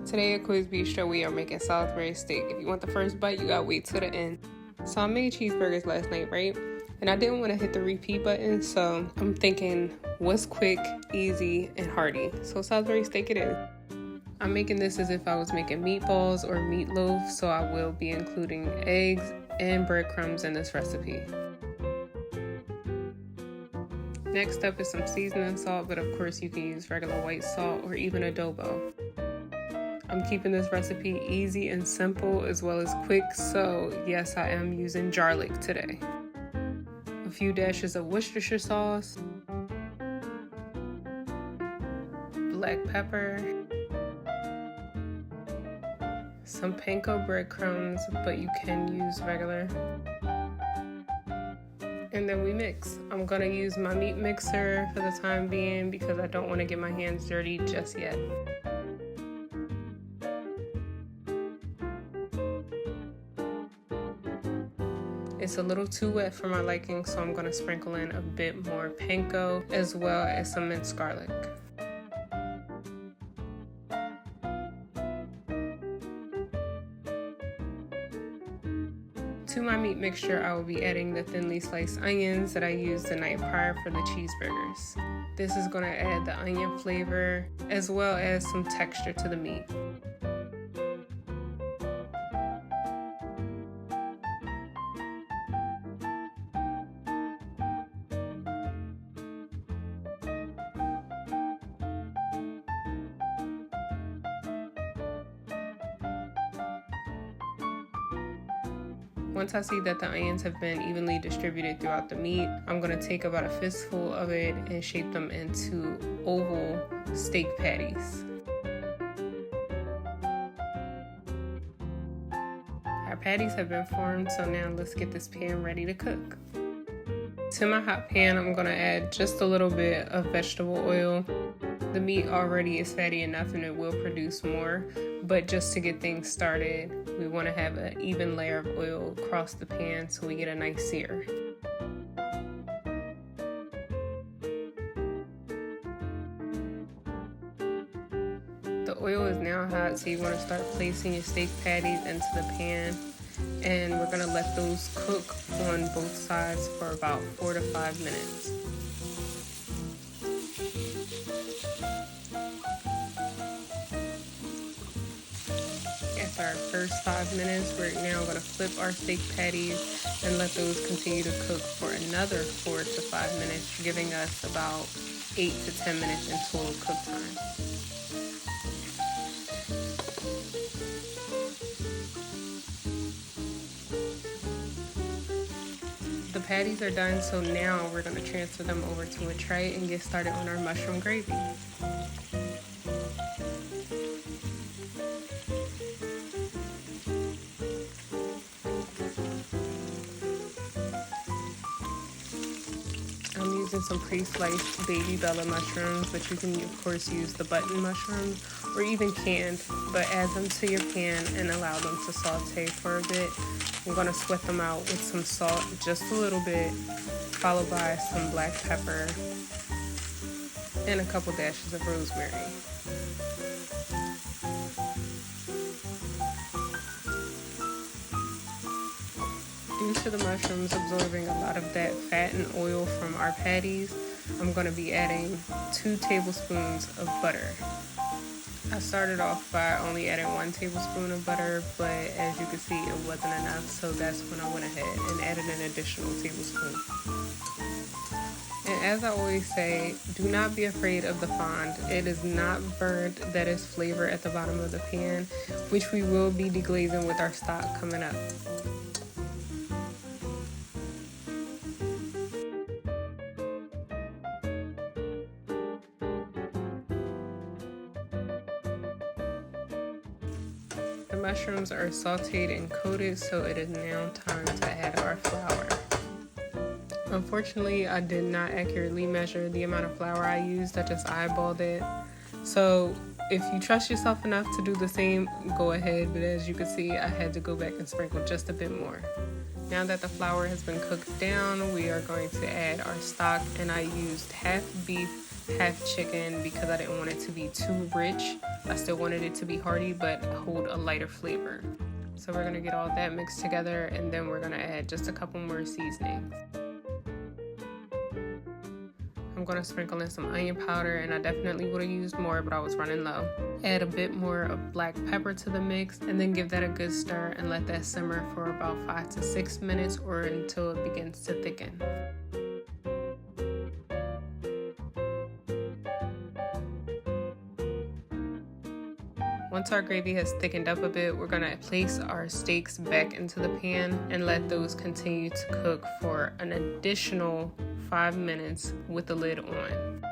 Today at Quiz Bistro, we are making Salisbury steak. If you want the first bite, you gotta wait till the end. So I made cheeseburgers last night, right? And I didn't want to hit the repeat button, so I'm thinking, what's quick, easy, and hearty? So Salisbury steak it is. I'm making this as if I was making meatballs or meatloaf, so I will be including eggs and breadcrumbs in this recipe. Next up is some seasoning salt, but of course you can use regular white salt or even adobo. I'm keeping this recipe easy and simple as well as quick, so yes, I am using garlic today. A few dashes of Worcestershire sauce, black pepper, some panko breadcrumbs, but you can use regular. And then we mix. I'm gonna use my meat mixer for the time being because I don't want to get my hands dirty just yet. It's a little too wet for my liking, so I'm gonna sprinkle in a bit more panko as well as some minced garlic. To my meat mixture, I will be adding the thinly sliced onions that I used the night prior for the cheeseburgers. This is going to add the onion flavor as well as some texture to the meat. Once I see that the onions have been evenly distributed throughout the meat, I'm going to take about a fistful of it and shape them into oval steak patties. Our patties have been formed, so now let's get this pan ready to cook. To my hot pan, I'm going to add just a little bit of vegetable oil. The meat already is fatty enough and it will produce more, but just to get things started, we want to have an even layer of oil across the pan so we get a nice sear. The oil is now hot, so you want to start placing your steak patties into the pan, and we're going to let those cook on both sides for about 4 to 5 minutes. After our first 5 minutes, we're now going to flip our steak patties and let those continue to cook for another 4 to 5 minutes, giving us about 8 to 10 minutes in total cook time. The patties are done, so now we're going to transfer them over to a tray and get started on our mushroom gravy. I'm using some pre-sliced baby bella mushrooms, but you can of course use the button mushrooms or even canned, but add them to your pan and allow them to saute for a bit. I'm going to sweat them out with some salt, just a little bit, followed by some black pepper and a couple dashes of rosemary. Due to the mushrooms absorbing a lot of that fat and oil from our patties, I'm going to be adding 2 tablespoons of butter. I started off by only adding 1 tablespoon of butter, but as you can see, it wasn't enough, so that's when I went ahead and added an additional tablespoon. And as I always say, do not be afraid of the fond. It is not burnt, that is flavor at the bottom of the pan, which we will be deglazing with our stock coming up. The mushrooms are sauteed and coated, so it is now time to add our flour. Unfortunately, I did not accurately measure the amount of flour I used. I just eyeballed it. So if you trust yourself enough to do the same, go ahead. But as you can see, I had to go back and sprinkle just a bit more. Now that the flour has been cooked down, we are going to add our stock, and I used half beef half chicken because I didn't want it to be too rich. I still wanted it to be hearty but hold a lighter flavor. So we're gonna get all that mixed together, and then we're gonna add just a couple more seasonings. I'm gonna sprinkle in some onion powder, and I definitely would have used more, but I was running low. Add a bit more of black pepper to the mix, and then give that a good stir and let that simmer for about 5 to 6 minutes or until it begins to thicken. Once our gravy has thickened up a bit, we're gonna place our steaks back into the pan and let those continue to cook for an additional 5 minutes with the lid on.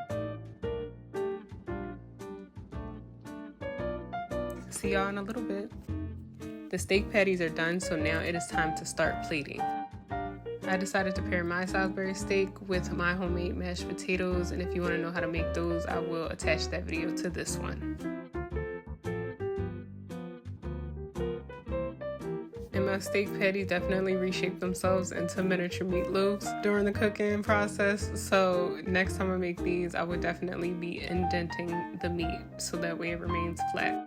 See y'all in a little bit. The steak patties are done, so now it is time to start plating. I decided to pair my Salisbury steak with my homemade mashed potatoes, and if you want to know how to make those, I will attach that video to this one. And my steak patties definitely reshaped themselves into miniature meatloaves during the cooking process. So next time I make these, I would definitely be indenting the meat so that way it remains flat.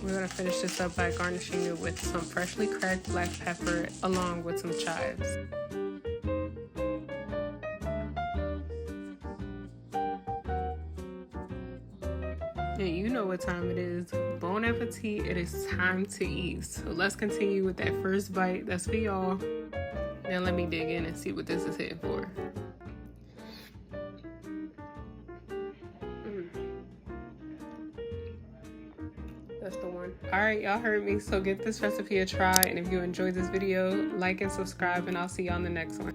We're gonna finish this up by garnishing it with some freshly cracked black pepper along with some chives. And you know what time it is. Bon appetit, it is time to eat. So let's continue with that first bite. That's for y'all. Now let me dig in and see what this is hitting for. That's the one. Alright, y'all heard me. So give this recipe a try. And if you enjoyed this video, like and subscribe. And I'll see y'all in the next one.